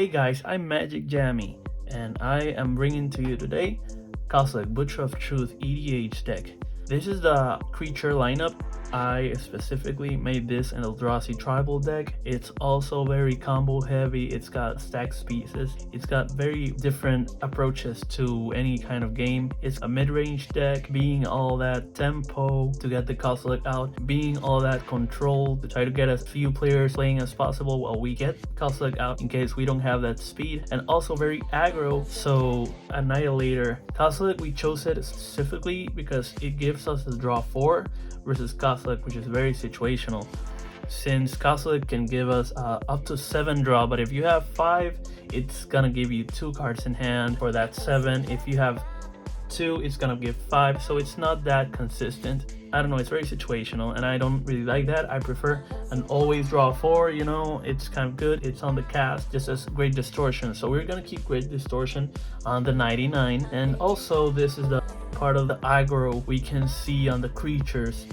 Hey guys, I'm Magic Yami, and I am bringing to you today Kozilek Butcher of Truth EDH deck. This is the creature lineup. I specifically made this an Eldrazi tribal deck. It's also very combo heavy. It's got stack pieces. It's got very different approaches to any kind of game. It's a mid-range deck, being all that tempo to get the Kozilek out, being all that control to try to get as few players playing as possible while we get Kozilek out in case we don't have that speed, and also very aggro, so Annihilator. Kozilek, we chose it specifically because it gives us the draw 4 versus Kozilek, which is very situational. Since Kozilek can give us up to 7 draw, but if you have 5, it's gonna give you 2 cards in hand for that 7. If you have 2, it's gonna give 5, so it's not that consistent. I don't know, it's very situational, and I don't really like that. I prefer an always draw 4, you know, it's kind of good. It's on the cast, just as Great Distortion, so we're gonna keep Great Distortion on the 99. And also, this is the part of the aggro we can see on the creatures.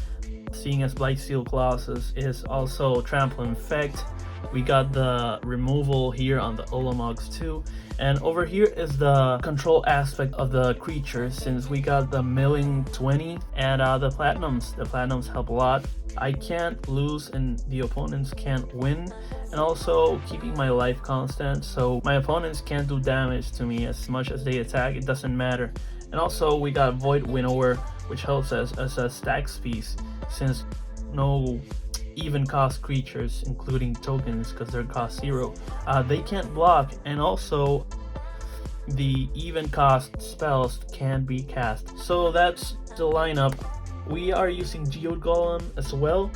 Seeing as Blightsteel Colossus is also Trample Infect, we got the removal here on the Ulamogs too. And over here is the control aspect of the creatures, since we got the milling 20 and the platinums. The platinums help a lot. I can't lose and the opponents can't win, and also keeping my life constant, so my opponents can't do damage to me as much as they attack. It doesn't matter. And also we got Void Winnower, which helps us as a stacks piece, since no even cost creatures, including tokens because they're cost 0, they can't block, and also the even cost spells can be cast. So that's the lineup. We are using Geode Golem as well,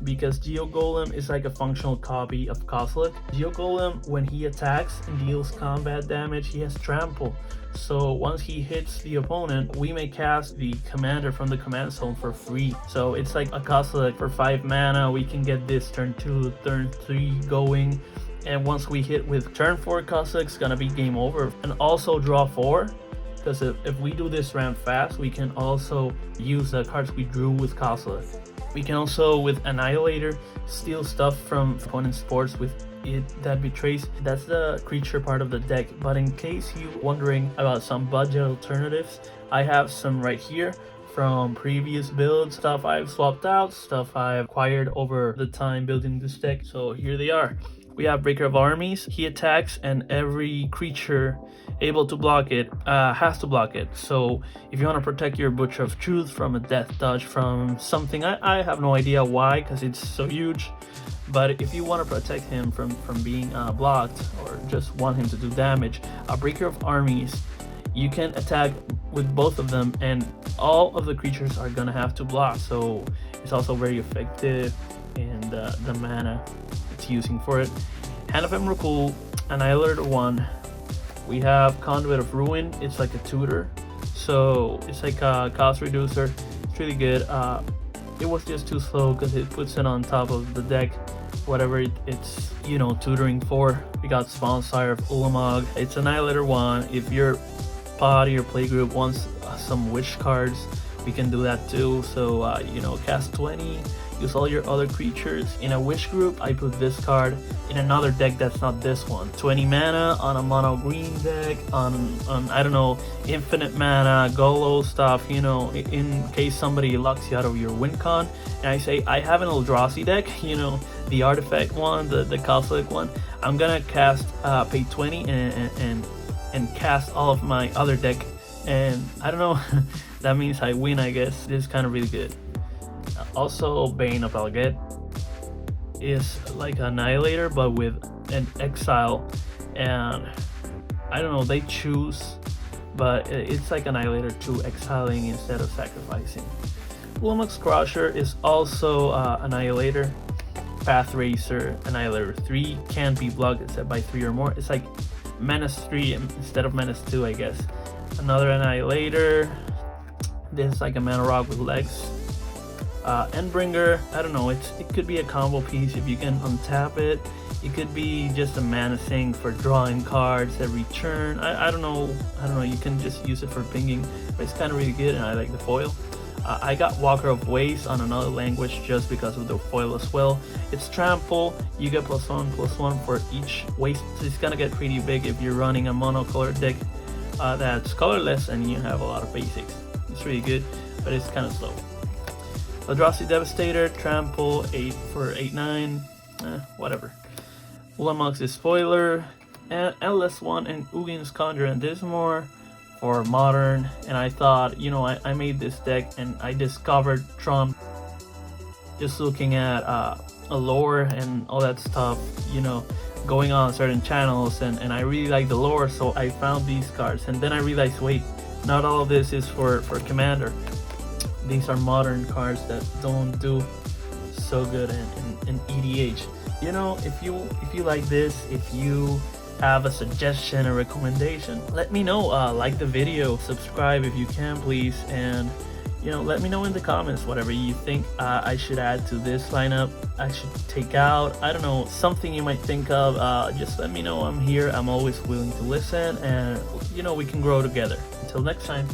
because Geode Golem is like a functional copy of Kozilek. Geode Golem, when he attacks and deals combat damage, he has trample. So once he hits the opponent, we may cast the commander from the command zone for free. So it's like a Kozilek for 5 mana. We can get this turn 2, turn 3 going. And once we hit with turn 4 Kozilek, it's gonna be game over. And also draw 4. Because if we do this ramp fast, we can also use the cards we drew with Kozilek. We can also, with Annihilator, steal stuff from opponent's boards with it that betrays. That's the creature part of the deck. But in case you're wondering about some budget alternatives, I have some right here from previous builds, stuff I've swapped out, stuff I've acquired over the time building this deck. So here they are. We have Breaker of Armies. He attacks, and every creature able to block it has to block it. So if you want to protect your Butcher of Truth from a death touch, from something, I have no idea why, because it's so huge. But if you want to protect him from being blocked, or just want him to do damage, a Breaker of Armies, you can attack with both of them, and all of the creatures are gonna have to block. So it's also very effective in the mana it's using for it. Hand of Emrakul, Annihilator 1. We have Conduit of Ruin. It's like a tutor, so it's like a cost reducer. It's really good. It was just too slow because it puts it on top of the deck, whatever it's, you know, tutoring for. We got Spawnsire of Ulamog. It's Annihilator 1. If your party or playgroup wants some wish cards, we can do that too. So you know, cast 20, use all your other creatures. In a wish group, I put this card in another deck that's not this one. 20 mana on a mono green deck, on I don't know, infinite mana, Golo stuff, you know, in case somebody locks you out of your win con. And I say, I have an Eldrazi deck, you know, the artifact one, the Kozilek one. I'm gonna cast, pay 20 and cast all of my other deck. And I don't know, that means I win, I guess. This is kind of really good. Also, Bane of Alget is like Annihilator, but with an exile, and I don't know, they choose, but it's like Annihilator 2 exiling instead of sacrificing. Ulamog's Crusher is also Annihilator. Path Racer, Annihilator 3, can't be blocked except by 3 or more. It's like Menace 3 instead of Menace 2, I guess. Another Annihilator. This is like a mana rock with legs. Endbringer, I don't know, it could be a combo piece if you can untap it. It could be just a mana sink for drawing cards every turn. I don't know, you can just use it for pinging, but it's kind of really good, and I like the foil. I got Walker of Ways on another language just because of the foil as well. It's trample, you get +1/+1 for each waste, so it's gonna get pretty big if you're running a monocolor deck that's colorless and you have a lot of basics. It's really good, but it's kind of slow. Eldrazi Devastator, trample, 8 for 8/9, whatever. Ulamog's Spoiler, and Endless One, and Ugin's Conjure, and this more for modern. And I thought, you know, I made this deck and I discovered Trump just looking at a lore and all that stuff, you know, going on certain channels, and I really like the lore, so I found these cards. And then I realized, wait, not all of this is for Commander. These are modern cards that don't do so good in EDH. You know, if you like this, if you have a suggestion or recommendation, let me know. Like the video, subscribe if you can, please, and you know, let me know in the comments whatever you think I should add to this lineup, I should take out, I don't know, something you might think of. Just let me know. I'm here, I'm always willing to listen, and you know, we can grow together. Until next time.